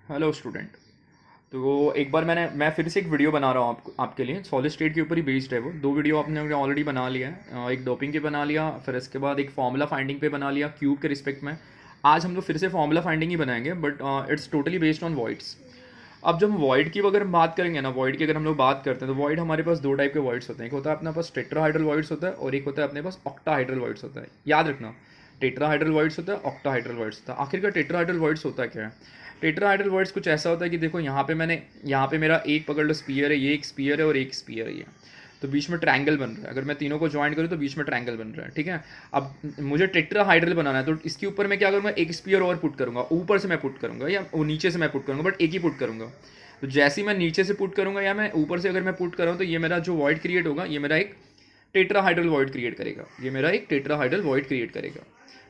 Hello student. तो एक बार मैं फिर से एक वीडियो बना रहा हूँ आपके लिए। सॉलिड स्टेट के ऊपर ही बेस्ड है वो। दो वीडियो आपने ऑलरेडी बना लिया है। एक डोपिंग के बना लिया, फिर इसके बाद एक फार्मूला फाइंडिंग पे बना लिया क्यूब के रिस्पेक्ट में। आज हम लोग फिर से फार्मूला फाइंडिंग ही बनाएंगे, but it's totally based on voids. अब जब हम वॉइड की अगर हम बात करेंगे ना, वॉइड की अगर हम लोग बात करते हैं तो वॉइड हमारे पास दो टाइप के वॉइड्स होते हैं। एक होता है अपने पास टेट्राहाइड्रल वॉइड्स होता है और एक होता है अपने पास ऑक्टाहाइड्रल वॉइड्स होता है। याद रखना, टेट्राहाइड्रल वॉइड्स होता है, ऑक्टाहाइड्रल वॉइड्स होता है। आखिरकार टेट्राहाइड्रल वॉइड्स होता क्या है? टेट्राहाइड्रल वर्ड्स कुछ ऐसा होता है कि देखो यहाँ पे मेरा एक पकड़ लो स्पीयर है, ये एक स्पीयर है और एक स्पीयर है ये। तो बीच में ट्रायंगल बन रहा है। अगर मैं तीनों को ज्वाइन करूँ तो बीच में ट्रायंगल बन रहा है, ठीक है। अब मुझे टेट्राहाइड्रल बनाना है तो इसके ऊपर मैं क्या करूँगा, एक स्पीयर और पुट करूँगा। ऊपर से मैं पुट करूँगा या वो नीचे से मैं पुट करूँगा, बट एक ही पुट करूँगा। तो जैसे ही मैं नीचे से पुट करूँगा या मैं ऊपर से अगर मैं पुट कर रहा हूँ तो ये मेरा जो वॉइड क्रिएट होगा ये मेरा एक टेट्राहाइड्रल वॉइड क्रिएट करेगा। ये मेरा एक टेट्राहाइड्रल वॉइड क्रिएट करेगा,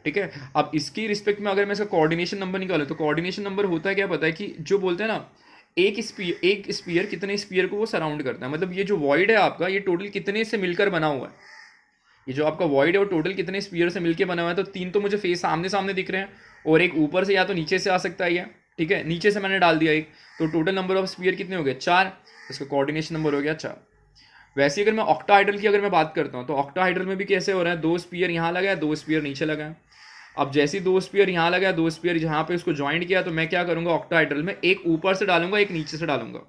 ठीक है। अब इसकी रिस्पेक्ट में अगर मैं इसका कोऑर्डिनेशन नंबर निकालूं तो कोऑर्डिनेशन नंबर होता है क्या पता है कि जो बोलते हैं ना, एक स्पीयर कितने स्पीयर को वो सराउंड करता है। मतलब ये जो वॉइड है आपका, ये टोटल कितने से मिलकर बना हुआ है। ये जो आपका वॉइड है वो टोटल कितने स्पीयर से मिलकर बना हुआ है। तो तीन तो मुझे फेस सामने सामने दिख रहे हैं और एक ऊपर से या तो नीचे से आ सकता है ये, ठीक है। नीचे से मैंने डाल दिया एक, तो टोटल नंबर ऑफ स्पीयर कितने हो गए, 4। इसका कोऑर्डिनेशन नंबर हो गया 4। वैसे अगर मैं ऑक्टाहाइड्रल की अगर मैं बात करता हूँ तो ऑक्टाहाइड्रल में भी कैसे हो रहा है, दो स्पीयर यहाँ लगा है, दो स्पीयर नीचे लगा है। अब जैसे ही दो स्पीयर यहाँ लगा है, दो स्पीयर यहाँ पे उसको ज्वाइंट किया, तो मैं क्या करूँगा, ऑक्टाहाइड्रल में एक ऊपर से डालूंगा, एक नीचे से डालूंगा।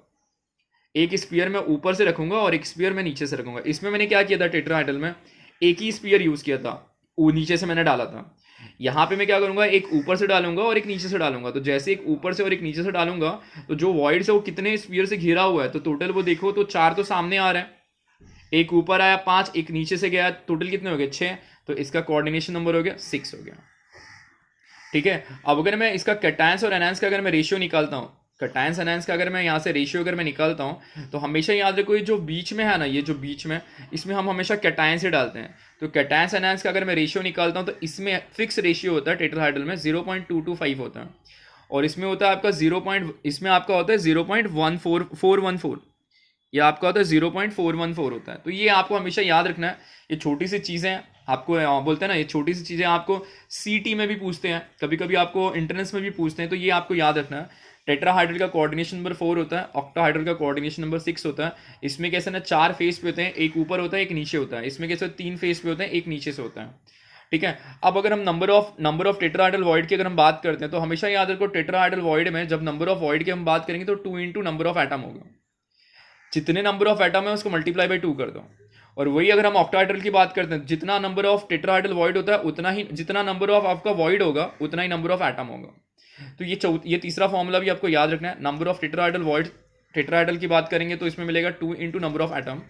एक स्पीयर मैं ऊपर से रखूंगा और एक स्पीयर मैं नीचे से रखूंगा। इसमें मैंने क्या किया था, टेट्राहाइड्रल में एक ही स्पीयर यूज किया था, वो नीचे से मैंने डाला था। यहाँ पे मैं क्या करूंगा, एक ऊपर से डालूंगा और एक नीचे से डालूंगा। तो जैसे एक ऊपर से और एक नीचे से डालूंगा तो जो वॉइड से वो कितने स्पीयर से घिरा हुआ है, तो टोटल वो देखो तो 4 तो सामने आ रहा है, एक ऊपर आया 5, एक नीचे से गया, टोटल कितने हो गए 6। तो इसका कोऑर्डिनेशन नंबर हो गया 6 हो गया, ठीक है। अब अगर मैं इसका कैटायंस और एनायंस का अगर मैं रेशियो निकालता हूँ, कैटायंस एनायंस का अगर मैं यहाँ से रेशियो अगर मैं निकालता हूँ तो हमेशा याद रखो ये जो बीच में है ना, ये जो बीच में, इसमें हम हमेशा कैटायंस ही डालते हैं। तो कैटायंस एनायंस का अगर मैं रेशियो निकालता हूँ तो इसमें फिक्स रेशियो होता है टेट्राहाइड्रल में 0.225 होता है, और इसमें होता है आपका इसमें आपका होता है 0.14414, ये आपका होता है 0.414 होता है। तो ये आपको हमेशा याद रखना है। ये छोटी सी चीज़ें आपको बोलते हैं ना, ये छोटी सी चीज़ें आपको सीटी में भी पूछते हैं, कभी कभी आपको इंट्रेंस में भी पूछते हैं, तो ये आपको याद रखना है। टेट्राहाइड्रल का कोऑर्डिनेशन नंबर 4 होता है, ऑक्टाहाइड्रल का कोऑर्डिनेशन नंबर 6 होता है। इसमें कैसे ना 4 फेस पे होते हैं, एक ऊपर होता है एक नीचे होता है। इसमें कैसे 3 फेस पे होते हैं, एक नीचे से होता है, ठीक है। अब अगर हम नंबर ऑफ टेट्राहाइड्रल वॉइड की अगर हम बात करते हैं तो हमेशा याद रखो, टेट्राहाइड्रल वॉइड में जब नंबर ऑफ वॉइड की हम बात करेंगे तो 2 इंटू नंबर ऑफ एटम होगा। जितने नंबर ऑफ एटम है उसको मल्टीप्लाई बाई 2 कर दो। और वही अगर हम ऑक्टाहाइड्रल की बात करते हैं, जितना नंबर ऑफ टेट्राहाइड्रल वॉइड होता है उतना ही, जितना नंबर ऑफ आपका वॉइड होगा उतना ही नंबर ऑफ एटम होगा। तो ये तीसरा फॉर्मूला भी आपको याद रखना है। Number of tetrahedral void, tetrahedral की बात करेंगे तो इसमें मिलेगा 2 into number of atom.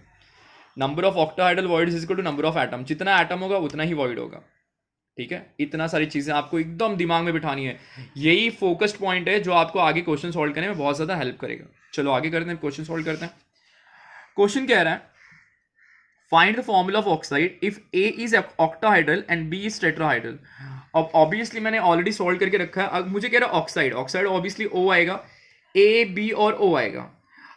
Number of octahedral void is equal to number of atom. जितना एटम होगा उतना ही वॉइड होगा, ठीक है। इतना सारी चीजें आपको एकदम दिमाग में बिठानी है। यही फोकस्ड पॉइंट है जो आपको आगे क्वेश्चन सॉल्व करने में बहुत ज्यादा हेल्प करेगा। चलो आगे करते हैं, क्वेश्चन सॉल्व करते हैं। क्वेश्चन कह रहा है, find the formula of oxide if A is octahedral and B is tetrahedral. अब ऑब्वियसली मैंने ऑलरेडी सॉल्व करके रखा है। अब मुझे कह रहा है ऑक्साइड, ऑक्साइड ऑब्वियसली ओ आएगा, ए बी और ओ आएगा।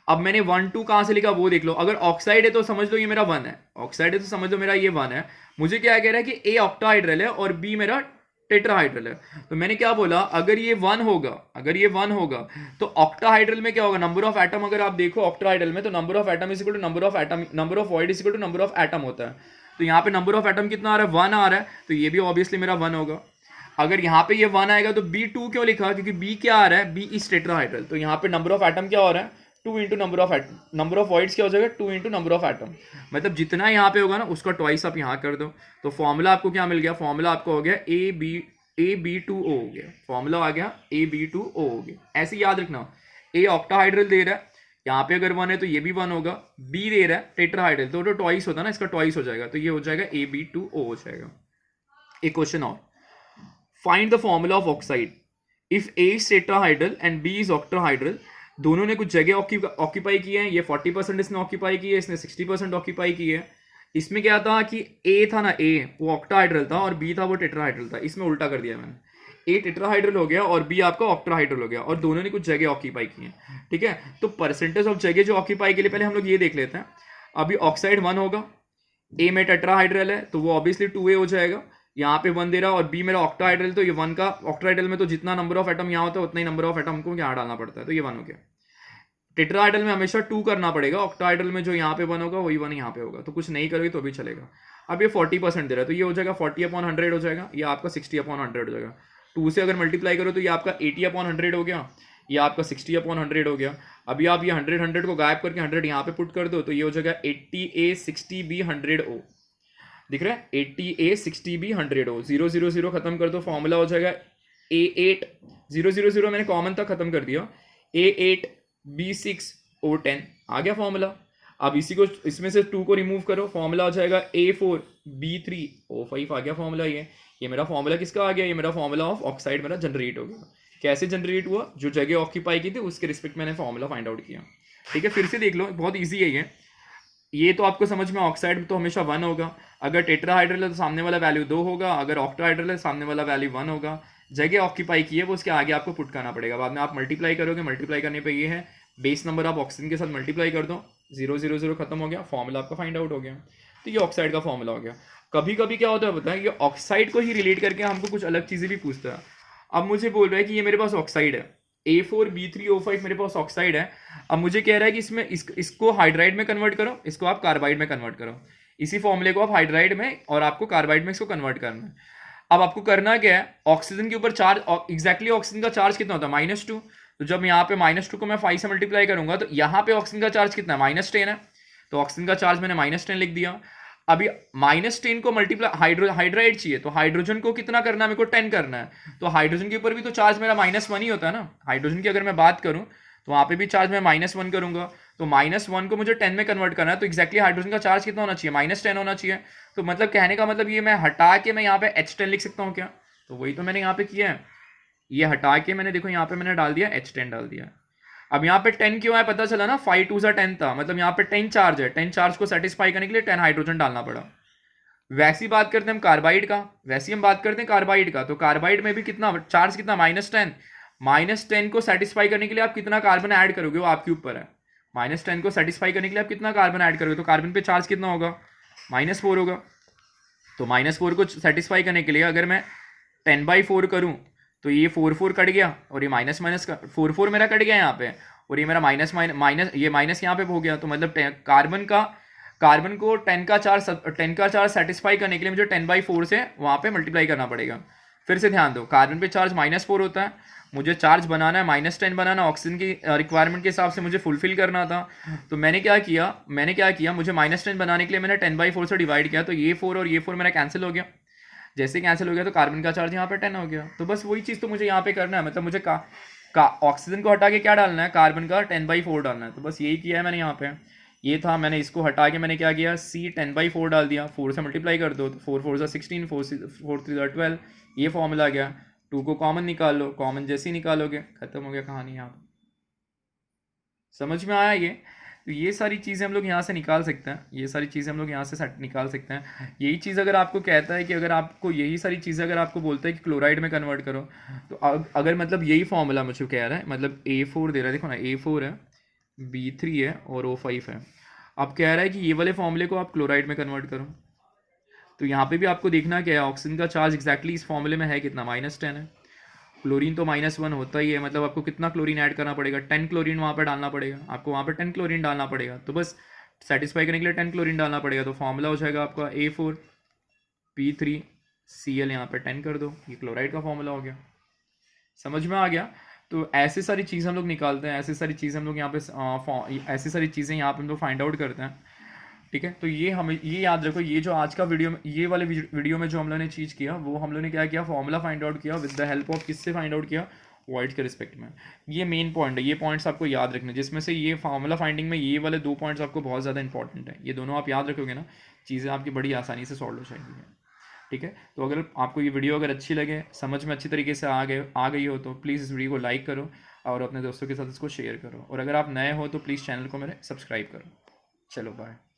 अब मैंने 1 2 कहां से लिखा वो देख लो। अगर ऑक्साइड है तो समझ लो ये मेरा 1 है, ऑक्साइड है तो समझ लो मेरा ये 1 है। मुझे क्या कह रहा है कि ए ऑक्टाहाइड्रल है और बी मेरा टेट्राहाइड्रल है। तो मैंने क्या बोला, अगर ये 1 होगा, अगर ये 1 होगा तो ऑक्टाहाइड्रल में क्या होगा, नंबर ऑफ एटम अगर आप देखो ऑक्टाहाइड्रल में तो number of atom is equal to number of atom, number of void is equal to number of atom होता है। तो यहाँ पे नंबर ऑफ एटम कितना आ रहा है, 1 आ रहा है, तो ये भी ऑब्वियसली मेरा 1 होगा। अगर यहाँ पे ये 1 आएगा तो बी 2 क्यों लिखा, क्योंकि बी क्या आ रहा है, बी इज टेट्राहाइड्रल। तो यहाँ पे नंबर ऑफ एटम क्या हो रहा है, 2 into number of atom, number of voids क्या हो जाएगा 2 इंटू नंबर ऑफ एटम। मतलब जितना यहाँ पे होगा ना उसका ट्वाइस आप यहाँ कर दो। तो फॉर्मूला आपको क्या मिल गया, फॉर्मूला आपको हो गया AB2O हो गया। फॉर्मूला आ गया AB2O हो गया। ऐसे याद रखना, ए ऑक्टाहाइड्रल दे रहा है, यहाँ पे अगर 1 है तो ये भी 1 होगा, बी दे रहा है टेट्राहाइड्रल तो ट्वाइस होता है ना, इसका ट्वाइस हो जाएगा, तो ये हो जाएगा AB2O हो जाएगा। एक क्वेश्चन और, find the formula of oxide if A is tetrahedral and B is octahedral. दोनों ने कुछ जगह ऑक्यूपाई की है, ये 40% इसने ऑक्यूपाई की है, इसने 60% ऑक्यूपाई की है। इसमें क्या था कि ए था ना, ए वो ऑक्टाहाइड्रल था और बी था वो टेट्राहाइड्रल था। इसमें उल्टा कर दिया मैंने, ए टेट्राहाइड्रल हो गया और बी आपका ऑक्टाहाइड्रल हो गया, और दोनों ने कुछ जगह ऑक्यूपाई की है, ठीक है। तो परसेंटेज ऑफ जगह जो ऑक्यूपाई के लिए पहले हम लोग ये देख लेते हैं। अभी ऑक्साइड 1 होगा, ए में टेट्राहाइड्रल है तो वो ऑब्वियसली 2A हो जाएगा। यहाँ पे 1 दे रहा और बी मेरा ऑक्टाहाइड्रल, तो ये 1 का ऑक्टाहाइड्रल में तो जितना नंबर ऑफ एटम यहाँ होता है उतना ही नंबर ऑफ एटम को यहाँ डालना पड़ता है, तो ये 1 हो गया। टेट्राहाइड्रल में हमेशा 2 करना पड़ेगा, ऑक्टाहाइड्रल में जो यहाँ पे 1 होगा वही 1 यहाँ पे होगा, तो कुछ नहीं करोगे तो भी चलेगा। अब ये 40% दे रहा है तो ये हो जाएगा 40/100 हो जाएगा, ये आपका 60/100 हो जाएगा। 2 से अगर मल्टीप्लाई करो तो ये आपका 80/100 हो गया, ये आपका 60/100 हो गया। अभी आप ये 100 को गायब करके 100 यहाँ पे पुट कर दो तो ये हो जाएगा 80A 60B 100O, दिख रहा है 80A 60B 100O। 0 0 0 खत्म कर दो, फॉर्मूला हो जाएगा A8 0 0 0 मैंने कॉमन था खत्म कर दिया, A8 B6 O10 आ गया फॉर्मूला। अब इसी को इसमें से 2 को रिमूव करो, फॉर्मूला हो जाएगा A4 B3 O5 आ गया फॉर्मूला। ये मेरा फॉर्मूला किसका आ गया, ये मेरा फॉर्मूला ऑफ ऑक्साइड मेरा जनरेट हो गया। कैसे जनरेट हुआ, जो जगह ऑक्यूपाई की थी उसके रिस्पेक्ट मैंने फॉर्मूला फाइंड आउट किया। ठीक है, फिर से देख लो, बहुत ईजी है ये तो आपको समझ में, ऑक्साइड तो हमेशा 1 होगा, अगर टेट्राहाइड्रल है तो सामने वाला वैल्यू 2 होगा, अगर ऑक्टाहाइड्रल है सामने वाला वैल्यू 1 होगा। जगह ऑक्यूपाई की है वो उसके आगे आपको पुट करना पड़ेगा, बाद में आप मल्टीप्लाई करोगे, मल्टीप्लाई करने पे ये है बेस नंबर आप ऑक्सीजन के साथ मल्टीप्लाई कर दो, 0 0 0 खत्म हो गया, फॉर्मूला आपका फाइंड आउट हो गया। तो ये ऑक्साइड का फॉर्मूला हो गया। कभी कभी क्या होता है पता है, ये ऑक्साइड को ही रिलेट करके हमको कुछ अलग चीज़ें भी पूछता है। अब मुझे बोल रहा है कि ये मेरे पास ऑक्साइड है, A4 B3 O5 मेरे पास ऑक्साइड है। अब मुझे कह रहा है कि इसमें इसको हाइड्राइड में कन्वर्ट करो, इसको आप कार्बाइड में कन्वर्ट करो, इसी फॉर्मूले को आप हाइड्राइड में और आपको कार्बाइड में इसको कन्वर्ट करना है। अब आपको करना क्या है, ऑक्सीजन के ऊपर चार्ज, एग्जैक्टली ऑक्सीजन का चार्ज कितना होता है -2, तो जब यहाँ पे -2 को मैं 5 से मल्टीप्लाई करूंगा तो यहाँ पे ऑक्सीजन का चार्ज कितना है -10 है, तो ऑक्सीजन का चार्ज मैंने -10 लिख दिया। अभी -10 को मल्टीप्लाई हाइड्राइड चाहिए, तो हाइड्रोजन को कितना करना है, मेरे को 10 करना है, तो हाइड्रोजन के ऊपर भी तो चार्ज मेरा -1 ही होता है ना। हाइड्रोजन की अगर मैं बात करूं तो वहां पे भी चार्ज मैं -1 करूंगा, तो -1 को मुझे 10 में कन्वर्ट करना है, तो एक्जैक्टली हाइड्रोजन का चार्ज कितना होना चाहिए, -10 होना चाहिए। तो मतलब कहने का मतलब ये मैं हटा के मैं यहाँ पे H10 लिख सकता हूँ क्या, तो वही तो मैंने यहाँ पे किया है, ये हटा के मैंने देखो यहाँ पे मैंने डाल दिया H10 डाल दिया। अब यहाँ पे 10 क्यों है पता चला ना, 5 2 10 था, मतलब यहाँ पे 10 चार्ज है, 10 चार्ज को सेटिस्फाई करने के लिए 10 हाइड्रोजन डालना पड़ा। वैसी बात करते हैं हम कार्बाइड का, वैसी हम बात करते हैं कार्बाइड का, तो कार्बाइड में भी कितना चार्ज, कितना -10, -10 को सेटिस्फाई करने के लिए आप कितना कार्बन ऐड करोगे वो आपके ऊपर है। -10 को सेटिस्फाई करने के लिए आप कितना कार्बन ऐड करोगे, तो कार्बन पे चार्ज कितना होगा, -4 होगा। तो -4 को सेटिस्फाई करने के लिए अगर मैं 10/4 करूं तो ये 4 4 कट गया और ये माइनस माइनस का 4 4 मेरा कट गया यहाँ पे, और ये मेरा माइनस माइनस ये माइनस यहाँ पे हो गया, तो मतलब कार्बन को 10 का चार्ज सेटिस्फाई करने के लिए मुझे 10/4 से वहाँ पे मल्टीप्लाई करना पड़ेगा। फिर से ध्यान दो, कार्बन पे चार्ज -4 होता है, मुझे चार्ज बनाना है -10 बनाना, ऑक्सीजन की रिक्वायरमेंट के हिसाब से मुझे फुलफिल करना था। तो मैंने क्या किया, मुझे -10 बनाने के लिए मैंने 10/4 से डिवाइड किया, तो ये 4 और ये 4 मेरा कैंसिल हो गया। जैसे कैंसिल हो गया तो कार्बन का चार्ज यहाँ पे 10 हो गया। तो बस वही चीज़ तो मुझे यहाँ पे करना है, मतलब मुझे ऑक्सीजन को हटा के क्या डालना है, कार्बन का 10/4 डालना है। तो बस यही किया है मैंने यहाँ पे, ये था, मैंने इसको हटा के मैंने क्या किया, C 10/4 डाल दिया, 4 से मल्टीप्लाई कर दो, तो 4 4 16, 4 3 12, ये फॉर्मूला आ गया। 2 को कॉमन निकाल लो, कॉमन जैसे ही निकालोगे खत्म हो गया कहानी। यहाँ पे समझ में आया ये, तो ये सारी चीज़ें हम लोग यहाँ से निकाल सकते हैं, ये सारी चीज़ें हम लोग यहाँ से निकाल सकते हैं। यही चीज़ अगर आपको कहता है कि अगर आपको यही सारी चीज़ें अगर आपको बोलता है कि क्लोराइड में कन्वर्ट करो, तो अगर मतलब यही फॉर्मूला मुझे कह रहा है, मतलब A4 दे रहा है, देखो ना A4 है, B3 है और O5 है। अब कह रहा है कि ये वाले फॉर्मूले को आप क्लोराइड में कन्वर्ट करो, तो यहाँ पे भी आपको देखना क्या है, ऑक्सीजन का चार्ज एक्जैक्टली इस फॉर्मूले में है कितना, -10 है। क्लोरीन तो -1 होता ही है, मतलब आपको कितना क्लोरीन ऐड करना पड़ेगा, 10 क्लोरीन वहाँ पर डालना पड़ेगा, आपको वहाँ पर 10 क्लोरीन डालना पड़ेगा। तो बस सेटिस्फाई करने के लिए 10 क्लोरीन डालना पड़ेगा, तो फॉर्मूला हो जाएगा आपका A4 P3 Cl, यहाँ पे 10 कर दो, ये क्लोराइड का फॉर्मूला हो गया। समझ में आ गया। तो ऐसी सारी चीज़ हम लोग निकालते हैं, ऐसी सारी चीज़ें हम लोग यहाँ पे ऐसी सारी चीज़ें यहाँ पे हम लोग फाइंड आउट करते हैं। ठीक है, तो ये हमें ये याद रखो, ये जो आज का वीडियो में, ये वाले वीडियो में जो हम लोगों ने चीज़ किया, वो हम लोगों ने क्या किया, फॉर्मूला फाइंड आउट किया विद द हेल्प ऑफ किससे फाइंड आउट किया, वॉइड के रिस्पेक्ट में। ये मेन पॉइंट है, ये पॉइंट्स आपको याद रखने, जिसमें से ये फार्मूला फाइंडिंग में ये वाले 2 पॉइंट्स आपको बहुत ज़्यादा इंपॉर्टेंट है। ये दोनों आप याद रखोगे ना, चीज़ें आपकी बड़ी आसानी से सॉल्व हो जाएंगी। ठीक है, तो अगर आपको ये वीडियो अगर अच्छी लगे, समझ में अच्छी तरीके से आ गई हो, तो प्लीज़ इस वीडियो को लाइक करो और अपने दोस्तों के साथ इसको शेयर करो, और अगर आप नए हो तो प्लीज़ चैनल को मेरे सब्सक्राइब करो। चलो बाय।